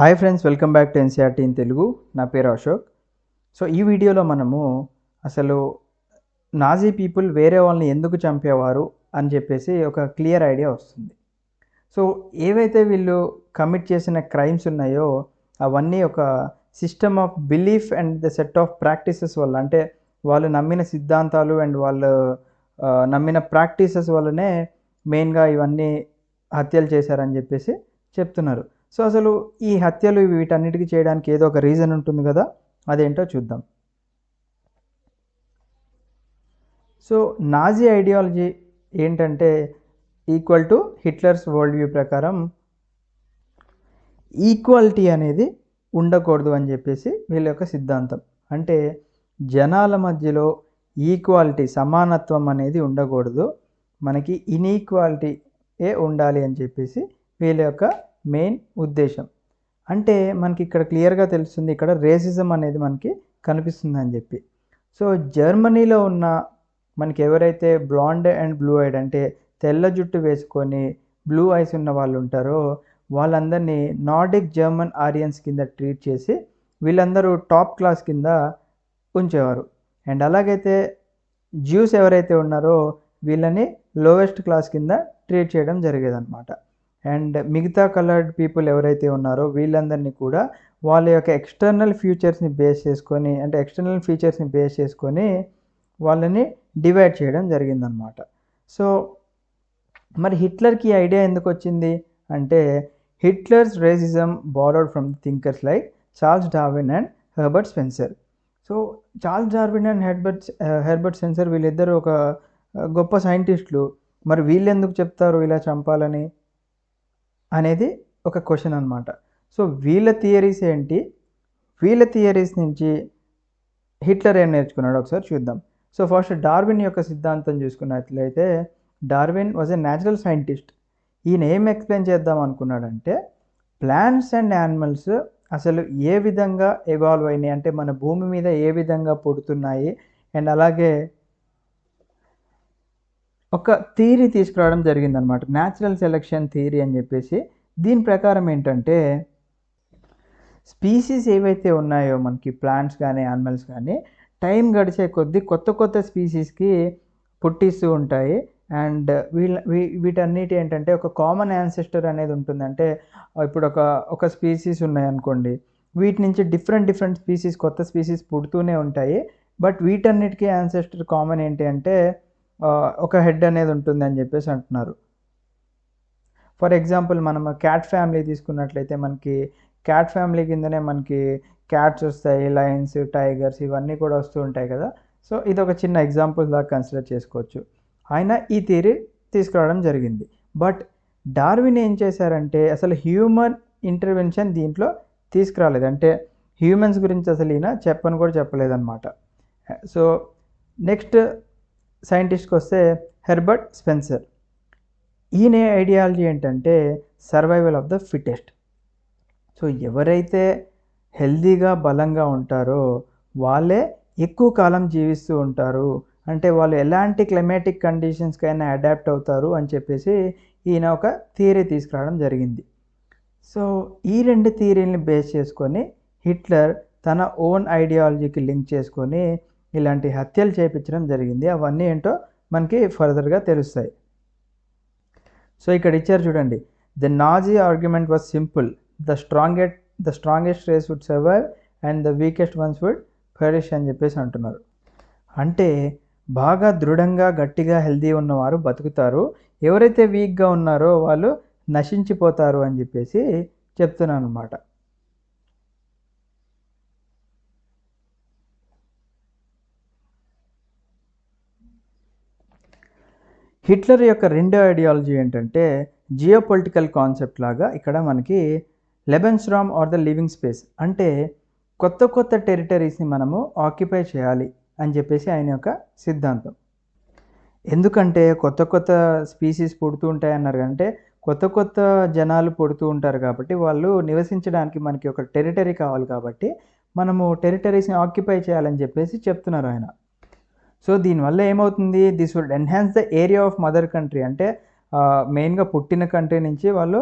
Hi friends, welcome back to NCERT in Telugu. నా పేరు Ashok. So ఈ వీడియోలో మనము అసలు నాజీ పీపుల్ వేరే వాళ్ళని ఎందుకు చంపేవారు అని చెప్పేసి ఒక క్లియర్ ఐడియా వస్తుంది. సో ఏవైతే వీళ్ళు కమిట్ చేసిన క్రైమ్స్ ఉన్నాయో అవన్నీ ఒక system of belief and the set of practices వల్ల, అంటే వాళ్ళు నమ్మిన సిద్ధాంతాలు అండ్ వాళ్ళు నమ్మిన ప్రాక్టీసెస్ వల్లనే మెయిన్గా ఇవన్నీ హత్యలు చేశారని చెప్పేసి చెప్తున్నారు. సో అసలు ఈ హత్యలు వీటన్నిటికీ చేయడానికి ఏదో ఒక రీజన్ ఉంటుంది కదా, అదేంటో చూద్దాం. సో నాజీ ఐడియాలజీ ఏంటంటే equal to Hitlers world view ప్రకారం ఈక్వాలిటీ అనేది ఉండకూడదు అని చెప్పేసి వీళ్ళ యొక్క సిద్ధాంతం. అంటే జనాల మధ్యలో ఈక్వాలిటీ, సమానత్వం అనేది ఉండకూడదు, మనకి ఇన్ఈక్వాలిటీ ఉండాలి అని చెప్పేసి వీళ్ళ యొక్క మెయిన్ ఉద్దేశం. అంటే మనకి ఇక్కడ క్లియర్గా తెలుస్తుంది, ఇక్కడ రేసిజం అనేది మనకి కనిపిస్తుంది అని చెప్పి. సో జర్మనీలో ఉన్న మనకి ఎవరైతే బ్లాండ్ అండ్ బ్లూ ఐడ్, అంటే తెల్ల జుట్టు వేసుకొని బ్లూ ఐస్ ఉన్న వాళ్ళు ఉంటారో వాళ్ళందరినీ నార్డిక్ జర్మన్ ఆరియన్స్ కింద ట్రీట్ చేసి వీళ్ళందరూ టాప్ క్లాస్ కింద ఉంచేవారు. అండ్ అలాగైతే జ్యూస్ ఎవరైతే ఉన్నారో వీళ్ళని లోవెస్ట్ క్లాస్ కింద ట్రీట్ చేయడం జరిగేదన్నమాట. అండ్ మిగతా కలర్డ్ పీపుల్ ఎవరైతే ఉన్నారో వీళ్ళందరినీ కూడా వాళ్ళ యొక్క ఎక్స్టర్నల్ ఫీచర్స్ని బేస్ చేసుకొని వాళ్ళని డివైడ్ చేయడం జరిగిందనమాట. సో మరి హిట్లర్కి ఈ ఐడియా ఎందుకు వచ్చింది అంటే, Hitlers racism borrowed from thinkers like Charles Darwin and Herbert Spencer. So Charles Darwin and Herbert Spencer వీళ్ళిద్దరూ ఒక గొప్ప సైంటిస్టులు. మరి వీళ్ళు ఎందుకు చెప్తారు ఇలా చంపాలని అనేది ఒక క్వశ్చన్ అనమాట. సో వీళ్ళ థియరీస్ ఏంటి, వీళ్ళ థియరీస్ నుంచి హిట్లర్ ఏం నేర్చుకున్నాడు ఒకసారి చూద్దాం. సో ఫస్ట్ డార్విన్ యొక్క సిద్ధాంతం చూసుకున్నట్లయితే, Darwin was a natural scientist. ఈయన ఏం ఎక్స్ప్లెయిన్ చేద్దాం అనుకున్నాడంటే, ప్లాంట్స్ అండ్ యానిమల్స్ అసలు ఏ విధంగా ఎవాల్వ్ అయినాయి, అంటే మన భూమి మీద ఏ విధంగా పుడుతున్నాయి, అండ్ అలాగే ఒక థియరీ తీసుకురావడం జరిగిందనమాట, న్యాచురల్ సెలెక్షన్ థియరీ అని చెప్పేసి. దీని ప్రకారం ఏంటంటే, స్పీసీస్ ఏవైతే ఉన్నాయో మనకి ప్లాంట్స్ కానీ యానిమల్స్ కానీ టైం గడిచే కొద్దీ కొత్త కొత్త స్పీసీస్కి పుట్టిస్తూ ఉంటాయి. అండ్ వీటన్నిటి ఏంటంటే ఒక కామన్ యాన్సెస్టర్ అనేది ఉంటుంది. అంటే ఇప్పుడు ఒక స్పీసీస్ ఉన్నాయనుకోండి, వీటి నుంచి డిఫరెంట్ స్పీసీస్, కొత్త స్పీసీస్ పుడుతూనే ఉంటాయి. బట్ వీటన్నిటికీ యాన్సెస్టర్ కామన్ ఏంటి అంటే ఒక హెడ్ అనేది ఉంటుంది అని చెప్పేసి అంటున్నారు. ఫర్ ఎగ్జాంపుల్ మనం క్యాట్ ఫ్యామిలీ తీసుకున్నట్లయితే మనకి క్యాట్ ఫ్యామిలీ కిందనే మనకి క్యాట్స్ వస్తాయి, లయన్స్, టైగర్స్ ఇవన్నీ కూడా వస్తూ ఉంటాయి కదా. సో ఇది ఒక చిన్న ఎగ్జాంపుల్ లాగా కన్సిడర్ చేసుకోవచ్చు. ఆయన ఈ థియరీ తీసుకురావడం జరిగింది. బట్ డార్విన్ ఏం చేశారంటే అసలు హ్యూమన్ ఇంటర్వెన్షన్ దీంట్లో తీసుకురాలేదు. అంటే హ్యూమన్స్ గురించి అసలు ఈయన చెప్పని కూడా చెప్పలేదన్నమాట. సో నెక్స్ట్ సైంటిస్ట్కి వస్తే హెర్బర్ట్ స్పెన్సర్. ఈయన ఐడియాలజీ ఏంటంటే survival of the fittest. So ఎవరైతే హెల్దీగా బలంగా ఉంటారో వాళ్ళే ఎక్కువ కాలం జీవిస్తూ ఉంటారు, అంటే వాళ్ళు ఎలాంటి క్లైమాటిక్ కండిషన్స్కైనా అడాప్ట్ అవుతారు అని చెప్పేసి ఈయన ఒక థియరీ తీసుకురావడం జరిగింది. సో ఈ రెండు థియరీని బేస్ చేసుకొని హిట్లర్ తన ఓన్ ఐడియాలజీకి లింక్ చేసుకొని ఇలాంటి హత్యలు చేయించడం జరిగింది. అవన్నీ ఏంటో మనకి ఫర్దర్గా తెలుస్తాయి. సో ఇక్కడ ఇచ్చారు చూడండి, the Nazi argument was simple, the strongest race would survive and the weakest ones would perish అని చెప్పేసి అంటున్నారు. అంటే బాగా దృఢంగా గట్టిగా హెల్దీ ఉన్నవారు బతుకుతారు, ఎవరైతే వీక్గా ఉన్నారో వాళ్ళు నశించిపోతారు అని చెప్పేసి చెప్తున్నాను అనమాట. హిట్లర్ యొక్క రెండో ఐడియాలజీ ఏంటంటే జియోపొలిటికల్ కాన్సెప్ట్ లాగా ఇక్కడ మనకి లెబెన్స్రామ్ ఆర్ ద లివింగ్ స్పేస్, అంటే కొత్త టెరిటరీస్ని మనము ఆక్యుపై చేయాలి అని చెప్పేసి ఆయన యొక్క సిద్ధాంతం. ఎందుకంటే కొత్త స్పీసీస్ పుడుతూ ఉంటాయి అన్నారు, అంటే కొత్త జనాలు పుడుతూ ఉంటారు కాబట్టి వాళ్ళు నివసించడానికి మనకి ఒక టెరిటరీ కావాలి, కాబట్టి మనము టెరిటరీస్ని ఆక్యుపై చేయాలని చెప్పేసి చెప్తున్నారు ఆయన. సో దీనివల్ల ఏమవుతుంది, this would enhance the area of mother country, అంటే మెయిన్గా పుట్టిన కంట్రీ నుంచి వాళ్ళు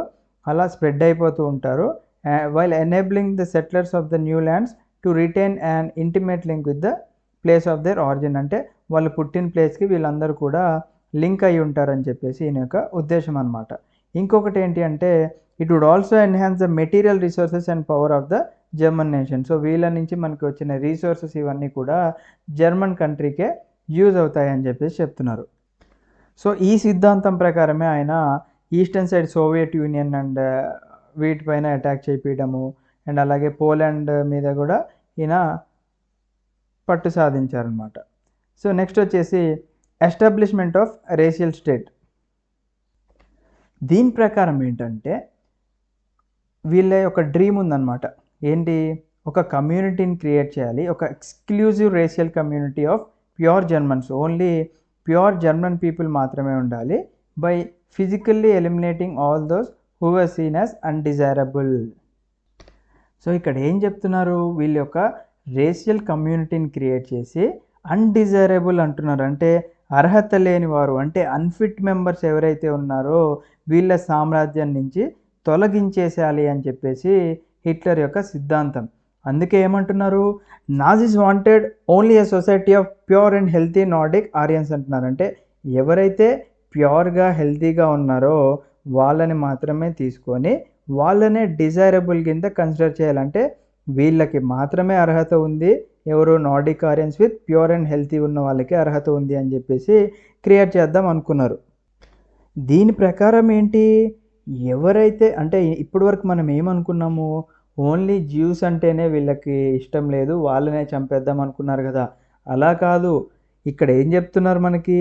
అలా స్ప్రెడ్ అయిపోతూ ఉంటారు. while enabling the settlers of the new lands to retain an intimate link with the place of their origin. అంటే వాళ్ళు పుట్టిన ప్లేస్కి వీళ్ళందరూ కూడా లింక్ అయి ఉంటారని చెప్పేసి ఈయన యొక్క ఉద్దేశం అనమాట. ఇంకొకటి ఏంటి అంటే it would also enhance the material resources and power of the German nation. So వీళ్ళ నుంచి మనకి వచ్చిన రీసోర్సెస్ ఇవన్నీ కూడా జర్మన్ కంట్రీకే యూజ్ అవుతాయి అని చెప్పేసి చెప్తున్నారు. సో ఈ సిద్ధాంతం ప్రకారమే ఆయన eastern side Soviet union and వీటిపైన అటాక్ చేయించడము అండ్ అలాగే పోలాండ్ మీద కూడా ఈయన పట్టు సాధించారనమాట. సో నెక్స్ట్ వచ్చేసి ఎస్టాబ్లిష్మెంట్ ఆఫ్ రేషియల్ స్టేట్. దీని ప్రకారం ఏంటంటే వీళ్ళ యొక్క డ్రీమ్ ఉందన్నమాట. ఏంటి, ఒక కమ్యూనిటీని క్రియేట్ చేయాలి, ఒక exclusive racial community of pure Germans, only pure German people మాత్రమే ఉండాలి, by physically eliminating all those who were seen as undesirable. So ఇక్కడ ఏం చెప్తున్నారు, వీళ్ళ యొక్క రేషియల్ కమ్యూనిటీని క్రియేట్ చేసి అన్డిజైరబుల్ అంటున్నారు. అంటే అర్హత లేని వారు, అంటే అన్ఫిట్ మెంబర్స్ ఎవరైతే ఉన్నారో వీళ్ళ సామ్రాజ్యం నుంచి తొలగించేసేయాలి అని చెప్పేసి హిట్లర్ యొక్క సిద్ధాంతం. అందుకే ఏమంటున్నారు, Nazis wanted only a society of pure and healthy Nordic ఆరియన్స్ అంటున్నారు. అంటే ఎవరైతే ప్యూర్గా హెల్తీగా ఉన్నారో వాళ్ళని మాత్రమే తీసుకొని వాళ్ళనే డిజైరబుల్ కింద కన్సిడర్ చేయాలంటే వీళ్ళకి మాత్రమే అర్హత ఉంది, ఎవరు Nordic ఆరియన్స్ with pure and healthy ఉన్న వాళ్ళకి అర్హత ఉంది అని చెప్పేసి క్రియేట్ చేద్దాం అనుకున్నారు. దీని ప్రకారం ఏంటి, ఎవరైతే అంటే ఇప్పటి వరకు మనం ఏమనుకున్నాము, ఓన్లీ జ్యూస్ అంటేనే వీళ్ళకి ఇష్టం లేదు, వాళ్ళనే చంపేద్దాం అనుకున్నారు కదా. అలా కాదు, ఇక్కడ ఏం చెప్తున్నారు మనకి,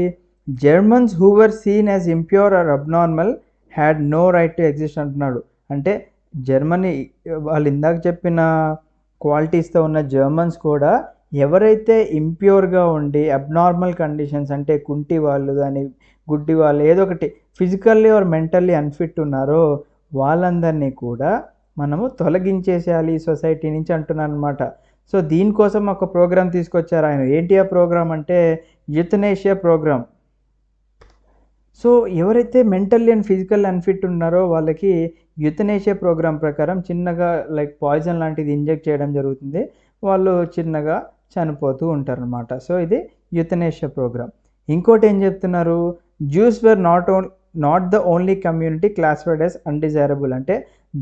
Germans who were seen as impure or abnormal had no right to exist అంటున్నాడు. అంటే జర్మనీ వాళ్ళు ఇందాక చెప్పిన క్వాలిటీస్తో ఉన్న జర్మన్స్ కూడా ఎవరైతే ఇంప్యూర్గా ఉండి అబ్నార్మల్ కండిషన్స్, అంటే కుంటి వాళ్ళు కానీ గుడ్డి వాళ్ళు ఏదో ఒకటి ఫిజికల్లీ ఆర్ మెంటల్లీ అన్ఫిట్ ఉన్నారో వాళ్ళందరినీ కూడా మనము తొలగించేసేయాలి ఈ సొసైటీ నుంచి అంటున్నాను అనమాట. సో దీనికోసం ఒక ప్రోగ్రామ్ తీసుకొచ్చారు ఆయన. ఏంటి ఆ ప్రోగ్రామ్ అంటే యుథనేషియా ప్రోగ్రామ్. సో ఎవరైతే మెంటల్లీ అండ్ ఫిజికల్ అన్ఫిట్ ఉన్నారో వాళ్ళకి యుథనేషియా ప్రోగ్రామ్ ప్రకారం చిన్నగా లైక్ పాయిజన్ లాంటిది ఇంజెక్ట్ చేయడం జరుగుతుంది, వాళ్ళు చిన్నగా చనిపోతూ ఉంటారనమాట. సో ఇది యుథనేషియా ప్రోగ్రామ్. ఇంకోటి ఏం చెప్తున్నారు, juice were not the only community classified as undesirable. అంటే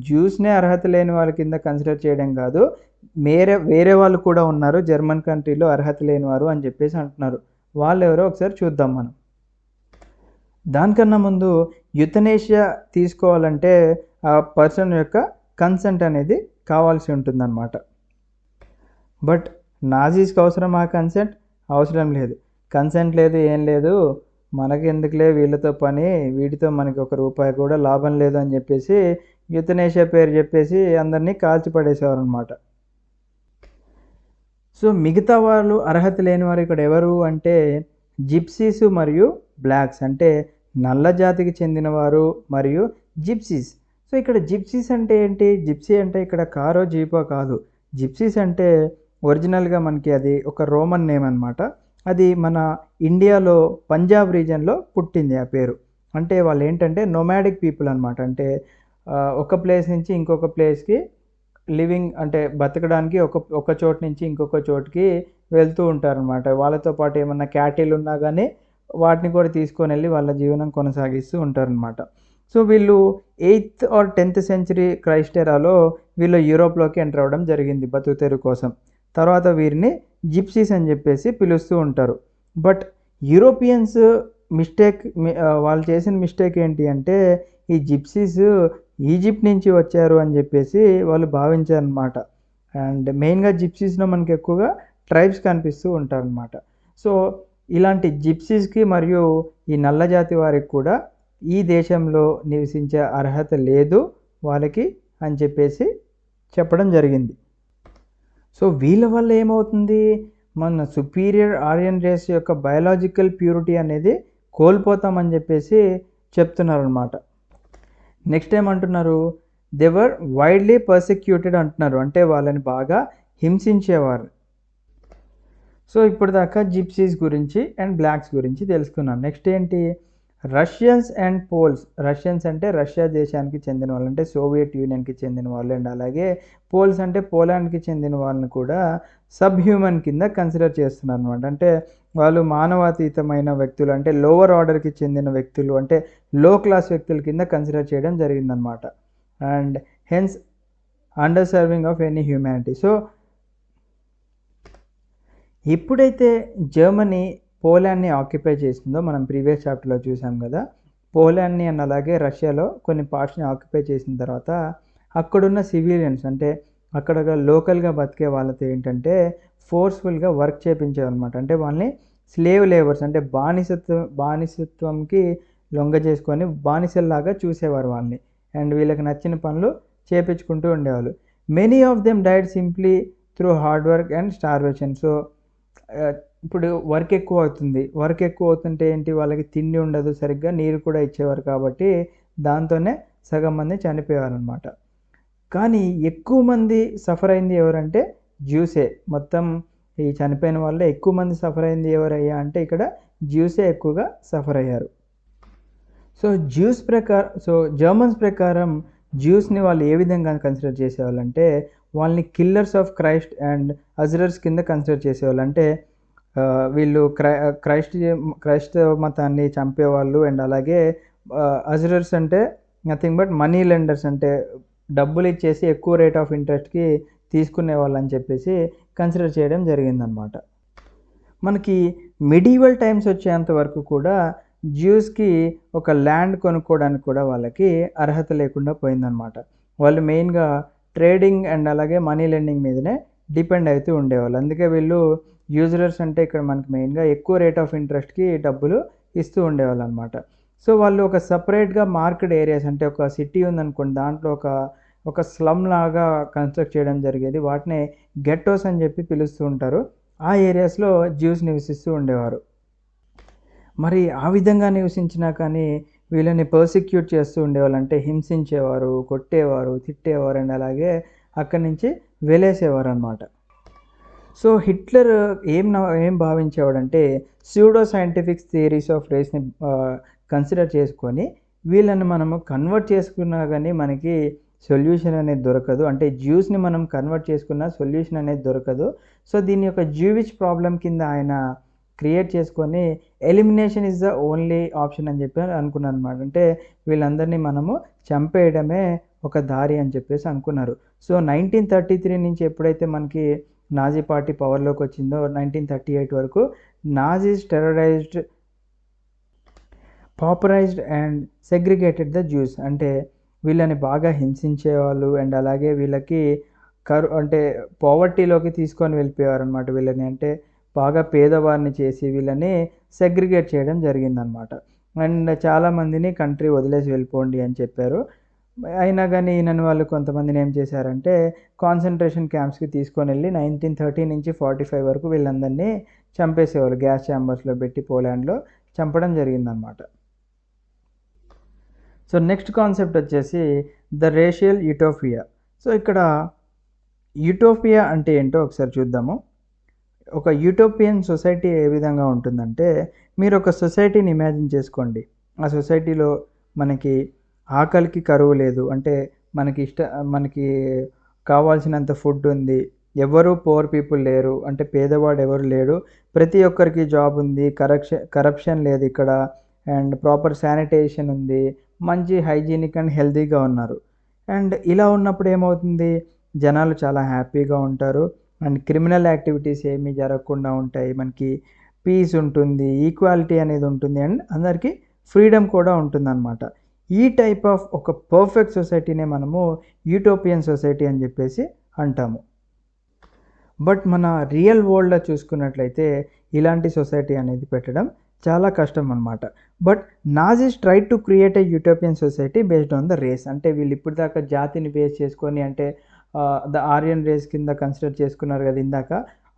జ్యూస్నే అర్హత లేని వాళ్ళ కింద కన్సిడర్ చేయడం కాదు, వేరే వాళ్ళు కూడా ఉన్నారు జర్మన్ కంట్రీలో అర్హత లేని వారు అని చెప్పేసి అంటున్నారు. వాళ్ళు ఎవరో ఒకసారి చూద్దాం మనం. దానికన్నా ముందు యుథనేషియా తీసుకోవాలంటే ఆ పర్సన్ యొక్క కన్సెంట్ అనేది కావాల్సి ఉంటుందన్నమాట. బట్ నాజీస్కి అవసరం ఆ కన్సెంట్? అవసరం లేదు. కన్సెంట్ లేదు, ఏం లేదు, మనకెందుకులే వీళ్ళతో పని, వీటితో మనకి ₹1 కూడా లాభం లేదు అని చెప్పేసి యుథనేషియా పేరు చెప్పేసి అందరినీ కాల్చిపడేసేవారు అనమాట. సో మిగతా వాళ్ళు అర్హత లేని వారు ఇక్కడ ఎవరు అంటే జిప్సీస్ మరియు బ్లాక్స్, అంటే నల్ల జాతికి చెందినవారు మరియు జిప్సీస్. సో ఇక్కడ జిప్సీస్ అంటే ఏంటి, జిప్సీ అంటే ఇక్కడ కారో జీపో కాదు, జిప్సీస్ అంటే ఒరిజినల్గా మనకి అది ఒక రోమన్ నేమ్ అనమాట. అది మన ఇండియాలో పంజాబ్ రీజన్లో పుట్టింది ఆ పేరు. అంటే వాళ్ళు ఏంటంటే నోమాడిక్ పీపుల్ అనమాట. అంటే ఒక ప్లేస్ నుంచి ఇంకొక ప్లేస్కి లివింగ్, అంటే బతకడానికి ఒక చోటు నుంచి ఇంకొక చోటుకి వెళ్తూ ఉంటారనమాట. వాళ్ళతో పాటు ఏమన్నా క్యాటిల్ ఉన్నా కానీ వాటిని కూడా తీసుకొని వెళ్ళి వాళ్ళ జీవనం కొనసాగిస్తూ ఉంటారనమాట. సో వీళ్ళు 8th or 10th century Christ ఎరాలో వీళ్ళు యూరోప్లోకి ఎంటర్ అవ్వడం జరిగింది బతుకుతెరువు కోసం. తర్వాత వీరిని జిప్సీస్ అని చెప్పేసి పిలుస్తూ ఉంటారు. బట్ యూరోపియన్స్ వాళ్ళు చేసిన మిస్టేక్ ఏంటి అంటే ఈ జిప్సీస్ ఈజిప్ట్ నుంచి వచ్చారు అని చెప్పేసి వాళ్ళు భావించారనమాట. అండ్ మెయిన్గా జిప్సీస్లో మనకి ఎక్కువగా ట్రైబ్స్ కనిపిస్తూ ఉంటారనమాట. సో ఇలాంటి జిప్సీస్కి మరియు ఈ నల్ల జాతి వారికి కూడా ఈ దేశంలో నివసించే అర్హత లేదు వాళ్ళకి అని చెప్పేసి చెప్పడం జరిగింది. సో వీళ్ళ వల్ల ఏమవుతుంది, మన సుపీరియర్ ఆరియన్ రేస్ యొక్క బయాలజికల్ ప్యూరిటీ అనేది కోల్పోతామని చెప్పేసి చెప్తున్నారనమాట. నెక్స్ట్ ఏమంటున్నారు, దే వర్ వైడ్లీ పర్సిక్యూటెడ్ అంటున్నారు. అంటే వాళ్ళని బాగా హింసించేవారు. సో ఇప్పుడు దాకా జిప్సీస్ గురించి అండ్ బ్లాక్స్ గురించి తెలుసుకున్నాం. నెక్స్ట్ ఏంటి, రష్యన్స్ అండ్ పోల్స్, రష్యన్స్ అంటే రష్యా దేశానికి చెందిన వాళ్ళు, అంటే సోవియట్ యూనియన్కి చెందిన వాళ్ళు, అండ్ అలాగే పోల్స్ అంటే పోలాండ్కి చెందిన వాళ్ళని కూడా సబ్ హ్యూమన్ కింద కన్సిడర్ చేస్తున్నారు అనమాట. అంటే వాళ్ళు మానవాతీతమైన వ్యక్తులు, అంటే లోవర్ ఆర్డర్కి చెందిన వ్యక్తులు, అంటే లో క్లాస్ వ్యక్తుల కింద కన్సిడర్ చేయడం జరిగిందనమాట. And hence under serving of any humanity. So ఎప్పుడైతే జర్మనీ పోలాండ్ని ఆక్యుపై చేసిందో, మనం ప్రీవియస్ చాప్టర్లో చూసాం కదా, పోలాండ్ని అండ్ అలాగే రష్యాలో కొన్ని పార్ట్స్ని ఆక్యుపై చేసిన తర్వాత అక్కడున్న సివిలియన్స్, అంటే అక్కడ లోకల్గా బతికే వాళ్ళతో ఏంటంటే ఫోర్స్ఫుల్గా వర్క్ చేయించేవారనమాట. అంటే వాళ్ళని స్లేవ్ లేబర్స్, అంటే బానిసత్వంకి లొంగ చేసుకొని బానిసల్లాగా చూసేవారు వాళ్ళని, అండ్ వీళ్ళకి నచ్చిన పనులు చేపించుకుంటూ ఉండేవాళ్ళు. Many of them died simply through hard work and starvation. So ఇప్పుడు వర్క్ ఎక్కువ అవుతుంటే ఏంటి, వాళ్ళకి తిండి ఉండదు, సరిగ్గా నీరు కూడా ఇచ్చేవారు కాబట్టి దాంతోనే సగం మంది చనిపోయేవారనమాట. కానీ ఎక్కువ మంది సఫర్ అయింది ఎవరంటే జ్యూసే. మొత్తం ఈ చనిపోయిన వాళ్ళే ఎక్కువ మంది సఫర్ అయింది ఎవరయ్యా అంటే ఇక్కడ జ్యూసే ఎక్కువగా సఫర్ అయ్యారు. సో జర్మన్స్ ప్రకారం జ్యూస్ని వాళ్ళు ఏ విధంగా కన్సిడర్ చేసేవాళ్ళంటే వాళ్ళని కిల్లర్స్ ఆఫ్ క్రైస్ట్ అండ్ అజరర్స్ కింద కన్సిడర్ చేసేవాళ్ళు. అంటే వీళ్ళు క్రైస్ట్ మతాన్ని చంపేవాళ్ళు, అండ్ అలాగే అజరర్స్ అంటే నథింగ్ బట్ మనీ లెండర్స్, అంటే డబ్బులు ఇచ్చేసి ఎక్కువ రేట్ ఆఫ్ ఇంట్రెస్ట్కి తీసుకునే వాళ్ళు అని చెప్పేసి కన్సిడర్ చేయడం జరిగిందనమాట. మనకి మిడీవల్ టైమ్స్ వచ్చేంత వరకు కూడా జ్యూస్కి ఒక ల్యాండ్ కొనుక్కోవడానికి కూడా వాళ్ళకి అర్హత లేకుండా పోయిందనమాట. వాళ్ళు మెయిన్గా ట్రేడింగ్ అండ్ అలాగే మనీ లెండింగ్ మీదనే డిపెండ్ అవుతూ ఉండేవాళ్ళు. అందుకే వీళ్ళు యూజరర్స్, అంటే ఇక్కడ మనకి మెయిన్గా ఎక్కువ రేట్ ఆఫ్ ఇంట్రెస్ట్కి డబ్బులు ఇస్తూ ఉండేవాళ్ళు అనమాట. సో వాళ్ళు ఒక సపరేట్గా మార్కెట్ ఏరియాస్, అంటే ఒక సిటీ ఉందనుకోండి, దాంట్లో ఒక స్లమ్ లాగా కన్స్ట్రక్ట్ చేయడం జరిగేది. వాటిని గెట్టోస్ అని చెప్పి పిలుస్తూ ఉంటారు. ఆ ఏరియాస్లో జ్యూస్ నివసిస్తూ ఉండేవారు. మరి ఆ విధంగా నివసించినా కానీ వీళ్ళని పర్సిక్యూట్ చేస్తూ ఉండేవాళ్ళు, అంటే హింసించేవారు, కొట్టేవారు, తిట్టేవారు, అండ్ అలాగే అక్కడి నుంచి వెలేసేవారు అనమాట. సో హిట్లర్ ఏం భావించేవాడంటే స్యూడో సైంటిఫిక్ థియరీస్ ఆఫ్ రేస్ని కన్సిడర్ చేసుకొని వీళ్ళని మనము కన్వర్ట్ చేసుకున్నా కానీ మనకి సొల్యూషన్ అనేది దొరకదు, అంటే జ్యూస్ని మనం కన్వర్ట్ చేసుకున్న సొల్యూషన్ అనేది దొరకదు. సో దీని యొక్క జ్యూవిష్ ప్రాబ్లం కింద ఆయన క్రియేట్ చేసుకొని elimination is the only option అని చెప్పి అనుకున్నాను అనమాట. అంటే వీళ్ళందరినీ మనము చంపేయడమే ఒక దారి అని చెప్పేసి అనుకున్నారు. సో 1933 నుంచి ఎప్పుడైతే మనకి నాజీ పార్టీ పవర్లోకి వచ్చిందో 1938 వరకు Nazis terrorized, pauperized and segregated the Jews. అంటే వీళ్ళని బాగా హింసించేవాళ్ళు, అండ్ అలాగే వీళ్ళకి అంటే పావర్టీలోకి తీసుకొని వెళ్ళిపోయేవారు అనమాట వీళ్ళని. అంటే బాగా పేదవారిని చేసి వీళ్ళని సెగ్రిగేట్ చేయడం జరిగిందనమాట. అండ్ చాలామందిని కంట్రీ వదిలేసి వెళ్ళిపోండి అని చెప్పారు. అయినా కానీ ఈయనని వాళ్ళు కొంతమందిని ఏం చేశారంటే కాన్సన్ట్రేషన్ క్యాంప్స్కి తీసుకొని వెళ్ళి 1930 నుంచి 45 వరకు వీళ్ళందరినీ చంపేసేవాళ్ళు, గ్యాస్ ఛాంబర్స్లో పెట్టి పోలాండ్లో చంపడం జరిగిందనమాట. సో నెక్స్ట్ కాన్సెప్ట్ వచ్చేసి ద రేషియల్ యూటోపియా. సో ఇక్కడ యూటోపియా అంటే ఏంటో ఒకసారి చూద్దాము. ఒక యూటోపియన్ సొసైటీ ఏ విధంగా ఉంటుందంటే, మీరు ఒక సొసైటీని ఇమాజిన్ చేసుకోండి. ఆ సొసైటీలో మనకి ఆకలికి కరువు లేదు, అంటే మనకి కావాల్సినంత ఫుడ్ ఉంది, ఎవరు పోర్ పీపుల్ లేరు, అంటే పేదవాడు ఎవరు లేడు, ప్రతి ఒక్కరికి జాబ్ ఉంది, కరప్షన్ లేదు ఇక్కడ, అండ్ ప్రాపర్ శానిటేషన్ ఉంది, మంచి హైజీనిక్ అండ్ హెల్తీగా ఉన్నారు. అండ్ ఇలా ఉన్నప్పుడు ఏమవుతుంది, జనాలు చాలా హ్యాపీగా ఉంటారు, అండ్ క్రిమినల్ యాక్టివిటీస్ ఏమీ జరగకుండా ఉంటాయి, మనకి పీస్ ఉంటుంది, ఈక్వాలిటీ అనేది ఉంటుంది, అండ్ అందరికీ ఫ్రీడమ్ కూడా ఉంటుందన్నమాట. ఈ టైప్ ఆఫ్ ఒక పర్ఫెక్ట్ సొసైటీనే మనము యూటోపియన్ సొసైటీ అని చెప్పేసి అంటాము. బట్ మన రియల్ వరల్డ్లో చూసుకున్నట్లయితే ఇలాంటి సొసైటీ అనేది పెట్టడం చాలా కష్టం అనమాట. But Nazis try to create a utopian society based on the race. అంటే వీళ్ళు ఇప్పుడు దాకా జాతిని బేస్ చేసుకొని, అంటే ద ఆర్యన్ రేస్ కింద కన్సిడర్ చేసుకున్నారు కదా ఇందాక,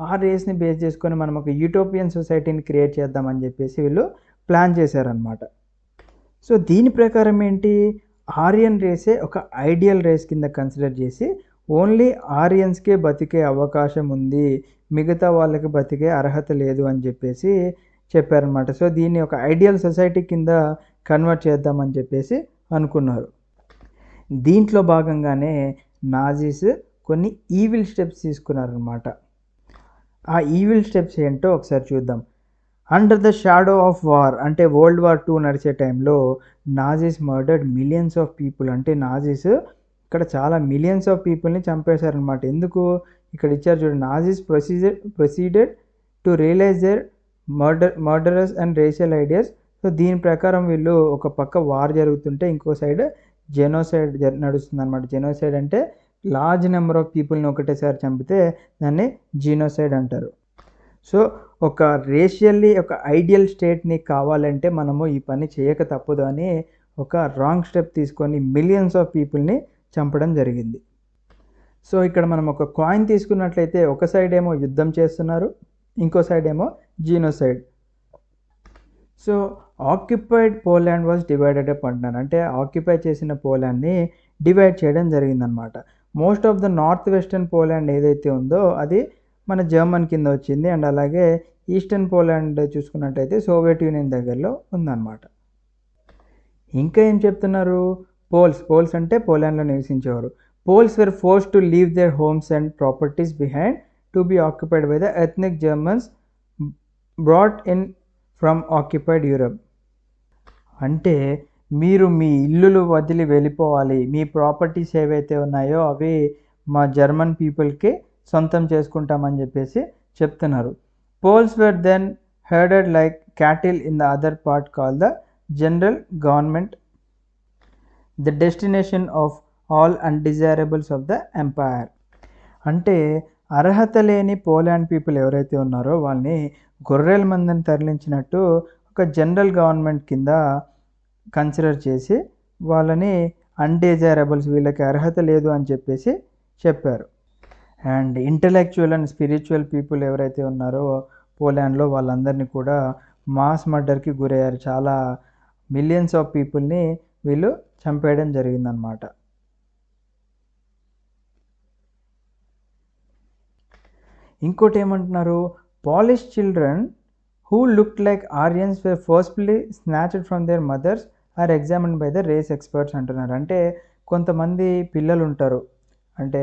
ఆ రేస్ని బేస్ చేసుకొని మనం ఒక యూటోపియన్ సొసైటీని క్రియేట్ చేద్దామని చెప్పేసి వీళ్ళు ప్లాన్ చేశారనమాట. సో దీని ప్రకారం ఏంటి, ఆర్యన్ రేసే ఒక ఐడియల్ రేస్ కింద కన్సిడర్ చేసి ఓన్లీ ఆరియన్స్కే బతికే అవకాశం ఉంది, మిగతా వాళ్ళకి బతికే అర్హత లేదు అని చెప్పేసి చెప్పారనమాట. సో దీన్ని ఒక ఐడియల్ సొసైటీ కింద కన్వర్ట్ చేద్దామని చెప్పేసి అనుకున్నారు. దీంట్లో భాగంగానే నాజీస్ కొన్ని ఈవిల్ స్టెప్స్ తీసుకున్నారనమాట. ఆ ఈవిల్ స్టెప్స్ ఏంటో ఒకసారి చూద్దాం. Under the shadow of war అంటే వరల్డ్ వార్ 2 నడిచే టైంలో Nazis murdered millions of people. అంటే నాజీస్ ఇక్కడ చాలా మిలియన్స్ ఆఫ్ పీపుల్ని చంపేశారనమాట. ఎందుకు ఇక్కడ ఇచ్చారు చూడండి, Nazis proceeded to realise their murderous and racial ideas. So దీని ప్రకారం వీళ్ళు ఒక పక్క వార్ జరుగుతుంటే ఇంకో సైడ్ జెనోసైడ్ నడుస్తుంది అనమాట. జెనోసైడ్ అంటే లార్జ్ నెంబర్ ఆఫ్ పీపుల్ని ఒకటేసారి చంపితే దాన్ని జీనోసైడ్ అంటారు. సో ఒక రేషియల్లీ ఒక ఐడియల్ స్టేట్ని కావాలంటే మనము ఈ పని చేయక తప్పదు అని ఒక రాంగ్ స్టెప్ తీసుకొని మిలియన్స్ ఆఫ్ పీపుల్ని చంపడం జరిగింది. సో ఇక్కడ మనం ఒక కాయిన్ తీసుకున్నట్లయితే ఒక సైడ్ ఏమో యుద్ధం చేస్తున్నారు, ఇంకో సైడ్ ఏమో genocide. So occupied Poland was divided up అంటున్నారు. అంటే ఆక్యుపై చేసిన పోలాండ్ని డివైడ్ చేయడం జరిగిందనమాట. Most of the north western Poland ఏదైతే ఉందో అది మన జర్మన్ కింద వచ్చింది. అండ్ అలాగే ఈస్టర్న్ పోలాండ్ చూసుకున్నట్టయితే సోవియట్ యూనియన్ దగ్గరలో ఉందన్నమాట. ఇంకా ఏం చెప్తున్నారు, పోల్స్ అంటే పోలాండ్లో నివసించేవారు. Poles were forced to leave their homes and properties behind to be occupied by the ethnic Germans brought in from occupied Europe. అంటే మీరు మీ ఇల్లులు వదిలి వెళ్ళిపోవాలి, మీ ప్రాపర్టీస్ ఏవైతే ఉన్నాయో అవి మా జర్మన్ పీపుల్కి సొంతం చేసుకుంటామని చెప్పేసి చెప్తున్నారు. Poles were then herded like cattle in the other part call the general government, the destination of all undesirables of the empire. అంటే అర్హత లేని పోలాండ్ పీపుల్ ఎవరైతే ఉన్నారో వాళ్ళని గొర్రెల మందని తరలించినట్టు ఒక జనరల్ గవర్నమెంట్ కింద కన్సిడర్ చేసి వాళ్ళని అన్డిజైరబుల్స్, వీళ్ళకి అర్హత లేదు అని చెప్పేసి చెప్పారు. And intellectual and spiritual people ఎవరైతే ఉన్నారో పోలాండ్లో వాళ్ళందరినీ కూడా మాస్ మర్డర్కి గురయ్యారు. చాలా మిలియన్స్ ఆఫ్ పీపుల్ని వీళ్ళు చంపేయడం జరిగిందనమాట. ఇంకోటి ఏమంటున్నారు, Polish children who looked like Aryans were firstly snatched from their mothers or examined by the race experts అంటున్నారు. అంటే కొంతమంది పిల్లలు ఉంటారు, అంటే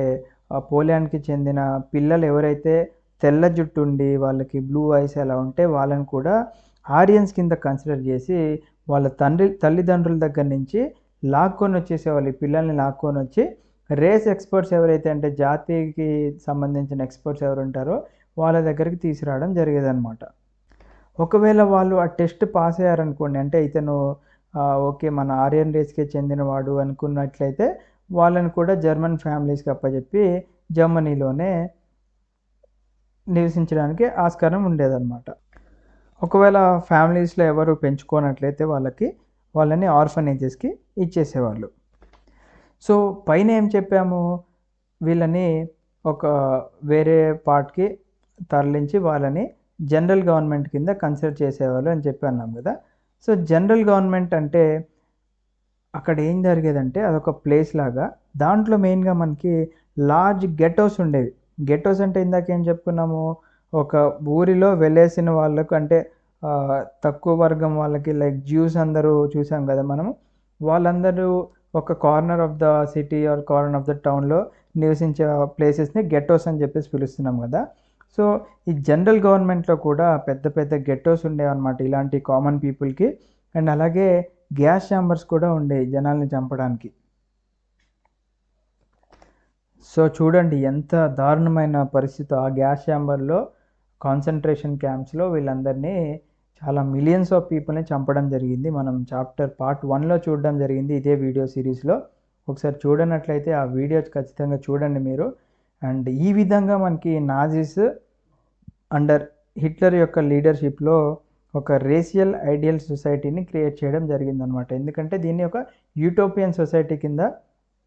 పోలాండ్కి చెందిన పిల్లలు ఎవరైతే తెల్ల జుట్టు ఉండి వాళ్ళకి బ్లూ ఐస్ అలా ఉంటే వాళ్ళని కూడా ఆరియన్స్ కింద కన్సిడర్ చేసి వాళ్ళ తల్లిదండ్రుల దగ్గర నుంచి లాక్కొని వచ్చేసేవాళ్ళు. ఈ పిల్లల్ని లాక్కొని వచ్చి రేస్ ఎక్స్పర్ట్స్ ఎవరైతే అంటే జాతికి సంబంధించిన ఎక్స్పర్ట్స్ ఎవరు ఉంటారో వాళ్ళ దగ్గరికి తీసుకురావడం జరిగేదన్నమాట. ఒకవేళ వాళ్ళు ఆ టెస్ట్ పాస్ అయ్యారనుకోండి, అంటే ఇతను ఓకే మన ఆరియన్ రేస్కే చెందినవాడు అనుకున్నట్లయితే వాళ్ళని కూడా జర్మన్ ఫ్యామిలీస్కి అప్పచెప్పి జర్మనీలోనే నివసించడానికి ఆస్కారం ఉండేదన్నమాట. ఒకవేళ ఫ్యామిలీస్లో ఎవరు పెంచుకోనట్లయితే వాళ్ళని ఆర్ఫనేజెస్కి ఇచ్చేసేవాళ్ళు. సో పైన ఏం చెప్పాము, వీళ్ళని ఒక వేరే పార్ట్కి తరలించి వాళ్ళని జనరల్ గవర్నమెంట్ కింద కన్సిడర్ చేసేవాళ్ళు అని చెప్పి అన్నాం కదా. సో జనరల్ గవర్నమెంట్ అంటే అక్కడ ఏం జరిగేదంటే అదొక ప్లేస్ లాగా, దాంట్లో మెయిన్గా మనకి లార్జ్ గెటోస్ ఉండేవి. గెటోస్ అంటే ఇందాక ఏం చెప్పుకున్నాము, ఒక ఊరిలో వెళ్ళేసిన వాళ్ళకు అంటే తక్కువ వర్గం వాళ్ళకి లైక్ జ్యూస్ అందరూ చూసాం కదా మనము, వాళ్ళందరూ ఒక corner of the city or corner of the టౌన్లో నివసించే ప్లేసెస్ని గెటోస్ అని చెప్పేసి పిలుస్తున్నాం కదా. సో ఈ జనరల్ గవర్నమెంట్లో కూడా పెద్ద పెద్ద గెటోస్ ఉండేవన్నమాట ఇలాంటి కామన్ పీపుల్కి. అండ్ అలాగే గ్యాస్ ఛాంబర్స్ కూడా ఉండేవి జనాల్ని చంపడానికి. సో చూడండి ఎంత దారుణమైన పరిస్థితి. ఆ గ్యాస్ ఛాంబర్లో కాన్సన్ట్రేషన్ క్యాంప్స్లో వీళ్ళందరినీ చాలా మిలియన్స్ ఆఫ్ పీపుల్ని చంపడం జరిగింది. మనం చాప్టర్ పార్ట్ 1లో చూడడం జరిగింది ఇదే వీడియో సిరీస్లో. ఒకసారి చూడనట్లయితే ఆ వీడియో ఖచ్చితంగా చూడండి మీరు. అండ్ ఈ విధంగా మనకి నాజీస్ అండర్ హిట్లర్ యొక్క లీడర్షిప్లో ఒక రేషియల్ ఐడియల్ సొసైటీని క్రియేట్ చేయడం జరిగిందనమాట. ఎందుకంటే దీన్ని ఒక యూటోపియన్ సొసైటీ కింద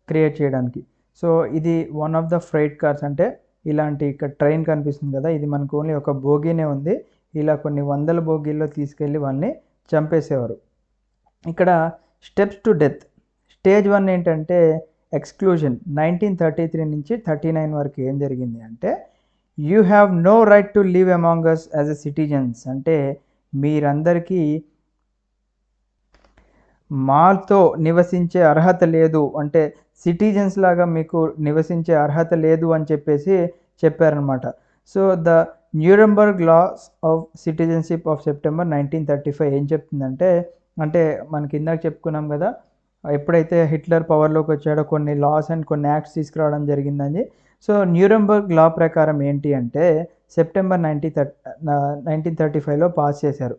క్రియేట్ చేయడానికి. సో ఇది one of the freight cars, అంటే ఇలాంటి ఇక్కడ ట్రైన్ కనిపిస్తుంది కదా, ఇది మనకు ఓన్లీ ఒక బోగీనే ఉంది. ఇలా కొన్ని వందల బోగీల్లో తీసుకెళ్ళి వాళ్ళని చంపేసేవారు. ఇక్కడ స్టెప్స్ టు డెత్ స్టేజ్ 1 ఏంటంటే ఎక్స్క్లూజన్. 1933 నుంచి 39 వరకు ఏం జరిగింది అంటే, you have no right to live among us as a citizens. అంటే మీరందరికీ మాతో నివసించే అర్హత లేదు, అంటే సిటిజన్స్ లాగా మీకు నివసించే అర్హత లేదు అని చెప్పేసి చెప్పారనమాట. So the Nuremberg laws of citizenship of September 1935 ఏం చెప్తుందంటే, అంటే మనకి ఇందాక చెప్పుకున్నాం కదా, ఎప్పుడైతే హిట్లర్ పవర్లోకి వచ్చాడో కొన్ని లాస్ అండ్ కొన్ని యాక్ట్స్ తీసుకురావడం జరిగిందని. సో న్యూరంబర్గ్ లా ప్రకారం ఏంటి అంటే సెప్టెంబర్ 1935లో పాస్ చేశారు.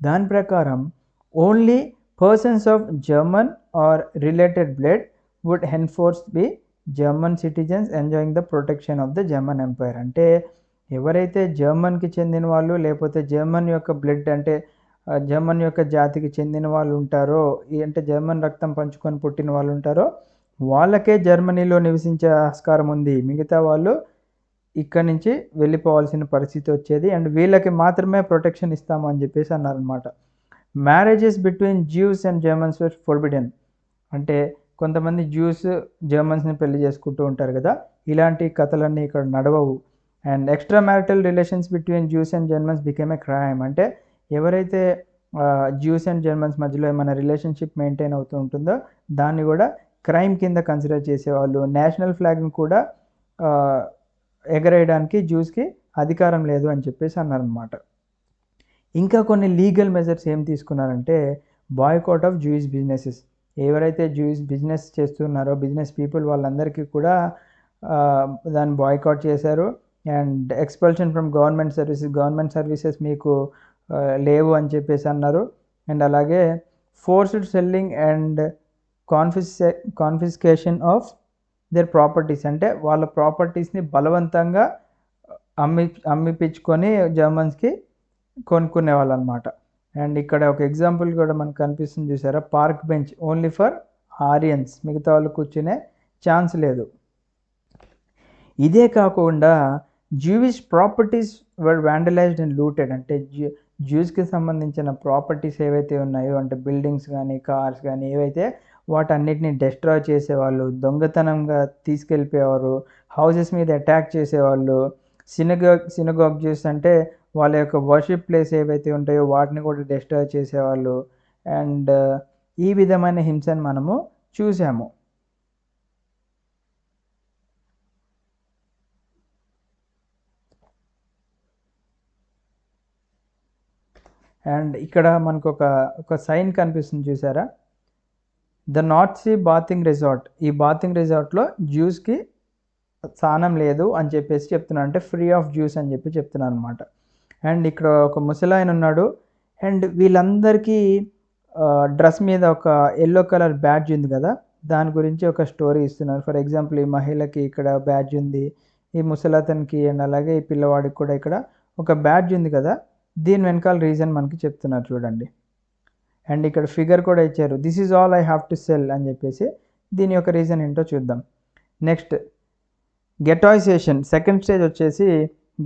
దాని ప్రకారం only persons of German or related blood would henceforth be German citizens enjoying the protection of the German Empire. అంటే ఎవరైతే జర్మన్కి చెందిన వాళ్ళు లేకపోతే జర్మన్ యొక్క బ్లడ్ అంటే జర్మన్ యొక్క జాతికి చెందిన వాళ్ళు ఉంటారో, అంటే జర్మన్ రక్తం పంచుకొని పుట్టిన వాళ్ళు ఉంటారో వాళ్ళకే జర్మనీలో నివసించే ఆస్కారం ఉంది, మిగతా వాళ్ళు ఇక్కడ నుంచి వెళ్ళిపోవాల్సిన పరిస్థితి వచ్చేది అండ్ వీళ్ళకి మాత్రమే ప్రొటెక్షన్ ఇస్తాము అని చెప్పేసి అన్నారనమాట. Marriages between Jews and Germans were forbidden. అంటే కొంతమంది జ్యూస్ జర్మన్స్ని పెళ్లి చేసుకుంటూ ఉంటారు కదా, ఇలాంటి కథలన్నీ ఇక్కడ నడవవు. And extra marital relations between Jews and Germans became a crime. అంటే ఎవరైతే జ్యూస్ అండ్ జర్మన్స్ మధ్యలో ఏమైనా రిలేషన్షిప్ మెయింటైన్ అవుతూ ఉంటుందో దాన్ని కూడా క్రైమ్ కింద కన్సిడర్ చేసేవాళ్ళు. నేషనల్ ఫ్లాగ్ని కూడా ఎగరేయడానికి జ్యూస్కి అధికారం లేదు అని చెప్పేసి అన్నారనమాట. ఇంకా కొన్ని లీగల్ మెజర్స్ ఏం తీసుకున్నారంటే బాయ్కాట్ ఆఫ్ జూయిష్ బిజినెసెస్. ఎవరైతే జూయిష్ బిజినెస్ చేస్తున్నారో బిజినెస్ పీపుల్ వాళ్ళందరికీ కూడా దాన్ని బాయ్కాట్ చేశారు. And expulsion from government services మీకు లేవు అని చెప్పేసి అన్నారు. అండ్ అలాగే forced selling and confiscation of their properties. అంటే వాళ్ళ ప్రాపర్టీస్ని బలవంతంగా అమ్మిపించుకొని జర్మన్స్కి కొనుక్కునే వాళ్ళు అనమాట. అండ్ ఇక్కడ ఒక ఎగ్జాంపుల్ కూడా మనకు కనిపిస్తుంది చూసారా, పార్క్ బెంచ్ ఓన్లీ ఫర్ ఆరియన్స్, మిగతా వాళ్ళు కూర్చునే ఛాన్స్ లేదు. ఇదే కాకుండా Jewish properties were vandalised and looted. అంటే జ్యూస్కి సంబంధించిన ప్రాపర్టీస్ ఏవైతే ఉన్నాయో, అంటే బిల్డింగ్స్ కానీ కార్స్ కానీ ఏవైతే వాటన్నిటిని డెస్ట్రాయ్ చేసేవాళ్ళు, దొంగతనంగా తీసుకెళ్ళిపోయేవారు, హౌసెస్ మీద అటాక్ చేసేవాళ్ళు. సినగాగ్ జ్యూస్ అంటే వాళ్ళ యొక్క వర్షిప్ ప్లేస్ ఏవైతే ఉంటాయో వాటిని కూడా డెస్ట్రాయ్ చేసేవాళ్ళు. అండ్ ఈ విధమైన హింసను మనము చూసాము. అండ్ ఇక్కడ మనకు ఒక సైన్ కనిపిస్తుంది చూసారా, the North Sea bathing resort. ఈ బాతింగ్ రిసార్ట్లో జ్యూస్కి స్థానం లేదు అని చెప్పేసి చెప్తున్నాను, అంటే ఫ్రీ ఆఫ్ జ్యూస్ అని చెప్పి చెప్తున్నాను అనమాట. అండ్ ఇక్కడ ఒక ముసలాయన ఉన్నాడు అండ్ వీళ్ళందరికీ డ్రెస్ మీద ఒక ఎల్లో కలర్ బ్యాడ్జ్ ఉంది కదా, దాని గురించి ఒక స్టోరీ ఇస్తున్నారు. ఫర్ ఎగ్జాంపుల్ ఈ మహిళకి ఇక్కడ బ్యాడ్జ్ ఉంది, ఈ ముసలతనికి అండ్ అలాగే ఈ పిల్లవాడికి కూడా ఇక్కడ ఒక బ్యాడ్జ్ ఉంది కదా, దీని వెనకాల రీజన్ మనకి చెప్తున్నారు చూడండి. అండ్ ఇక్కడ ఫిగర్ కూడా ఇచ్చారు, this is all I have to cell అని చెప్పేసి. దీని యొక్క రీజన్ ఏంటో చూద్దాం. నెక్స్ట్ గెటాయిజేషన్. సెకండ్ స్టేజ్ వచ్చేసి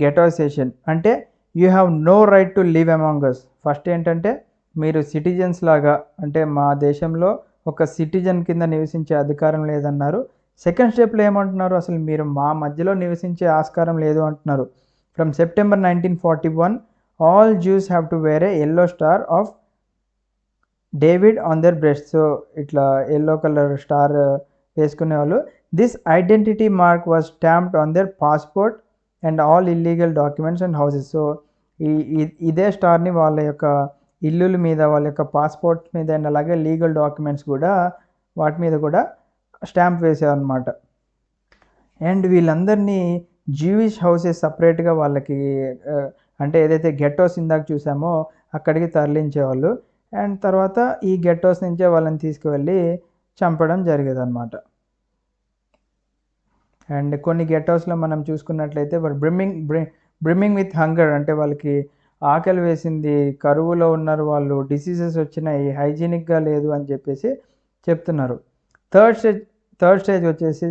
గెటాయిజేషన్. అంటే you have no right to live among us. First ఏంటంటే మీరు సిటిజన్స్ లాగా, అంటే మా దేశంలో ఒక సిటిజన్ కింద నివసించే అధికారం లేదన్నారు. సెకండ్ స్టెప్లో ఏమంటున్నారు, అసలు మీరు మా మధ్యలో నివసించే ఆస్కారం లేదు అంటున్నారు. From September 1941 all Jews have to wear a yellow star of David on their breast. So ఇట్లా ఎల్లో కలర్ స్టార్ వేసుకునేవాళ్ళు. This identity mark was stamped on their passport and all illegal documents and houses. So ఇదే స్టార్ని వాళ్ళ యొక్క ఇల్లుల మీద, వాళ్ళ యొక్క passport మీద అండ్ అలాగే లీగల్ డాక్యుమెంట్స్ కూడా వాటి మీద కూడా స్టాంప్ వేసేవన్నమాట. అండ్ వీళ్ళందరినీ జ్యూయిష్ హౌసెస్ సపరేట్గా వాళ్ళకి, అంటే ఏదైతే గెట్టోస్ ఇందాక చూసామో అక్కడికి తరలించేవాళ్ళు. అండ్ తర్వాత ఈ గెట్టోస్ నుంచే వాళ్ళని తీసుకువెళ్ళి చంపడం జరిగేదన్నమాట. అండ్ కొన్ని గెట్టోస్లో మనం చూసుకున్నట్లయితే వాళ్ళు బ్రిమ్మింగ్ విత్ హంగర్, అంటే వాళ్ళకి ఆకలి వేసింది, కరువులో ఉన్నారు వాళ్ళు, డిసీజెస్ వచ్చినాయి, హైజీనిక్గా లేదు అని చెప్పేసి చెప్తున్నారు. థర్డ్ స్టేజ్ వచ్చేసి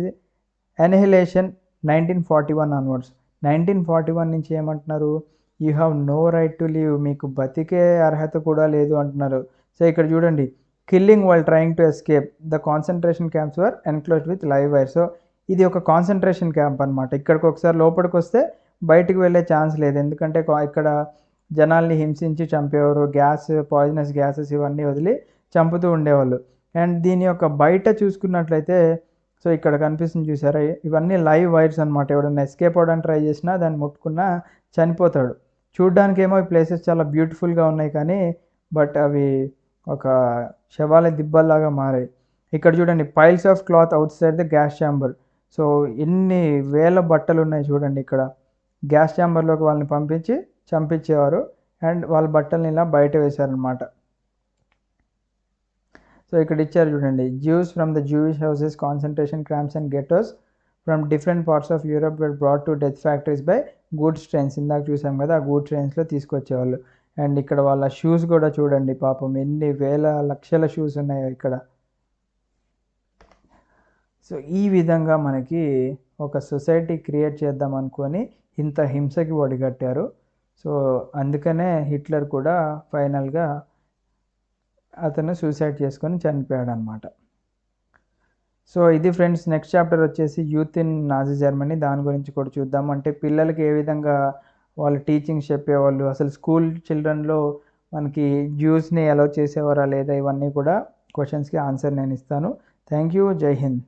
ఎన్హిలేషన్ 1941 ఆన్వర్డ్స్. 1941 నుంచి ఏమంటున్నారు, you have no right to live, మీకు బతికే అర్హత కూడా లేదు అంటున్నారు. సో ఇక్కడ చూడండి, killing while trying to escape, the concentration camps were enclosed with live wire. So ఇది ఒక కాన్సన్ట్రేషన్ క్యాంప్ అనమాట. ఇక్కడికి ఒకసారి లోపలికి వస్తే బయటికి వెళ్ళే ఛాన్స్ లేదు, ఎందుకంటే ఇక్కడ జనాల్ని హింసించి చంపేవారు, పాయిజనస్ గ్యాసెస్ ఇవన్నీ వదిలి చంపుతూ ఉండేవాళ్ళు. అండ్ దీని యొక్క బయట చూసుకున్నట్లయితే సో ఇక్కడ కనిపిస్తుంది చూసారా? ఇవన్నీ లైవ్ వైర్స్ అనమాట. ఎవడన్నా ఎస్కేప్ అవ్వడానికి ట్రై చేసినా దాన్ని ముట్టుకున్నా చనిపోతాడు. చూడ్డానికేమో ఈ ప్లేసెస్ చాలా బ్యూటిఫుల్‌గా ఉన్నాయి కానీ బట్ అవి ఒక శవాల దిబ్బల్లాగా మారాయి. ఇక్కడ చూడండి piles of cloth outside the gas chamber. So ఎన్ని వేల బట్టలున్నాయి చూడండి ఇక్కడ. గ్యాస్ ఛాంబర్‌లోకి వాళ్ళని పంపించి చంపించేవారు. అండ్ వాళ్ళ బట్టల్ని ఇలా బయట వేశారనమాట. సో ఇక్కడ ఇచ్చారు చూడండి. Jews from the Jewish houses, concentration camps and ghettos from different parts of Europe were brought to death factories by goods trains. ఇందాక చూసాం కదా, ఆ గూడ్స్ ట్రైన్స్లో తీసుకొచ్చేవాళ్ళు. అండ్ ఇక్కడ వాళ్ళ షూస్ కూడా చూడండి, పాపం ఎన్ని వేల లక్షల షూస్ ఉన్నాయో ఇక్కడ. సో ఈ విధంగా మనకి ఒక సొసైటీ క్రియేట్ చేద్దాం అనుకొని ఇంత హింసకి ఒడిగట్టారు. సో అందుకనే హిట్లర్ కూడా ఫైనల్గా అతను సూసైడ్ చేసుకొని చనిపోయాడనమాట. సో ఇది ఫ్రెండ్స్, నెక్స్ట్ చాప్టర్ వచ్చేసి యూత్ ఇన్ నాజీ జర్మనీ. దాని గురించి కూడా చూద్దాం. అంటే పిల్లలకి ఏ విధంగా వాళ్ళు టీచింగ్స్ చెప్పేవాళ్ళు, అసలు స్కూల్ చిల్డ్రన్లో మనకి జ్యూస్ని అలౌ చేసేవారా లేదా, ఇవన్నీ కూడా క్వశ్చన్స్కి ఆన్సర్ నేను ఇస్తాను. Thank you. జై హింద్.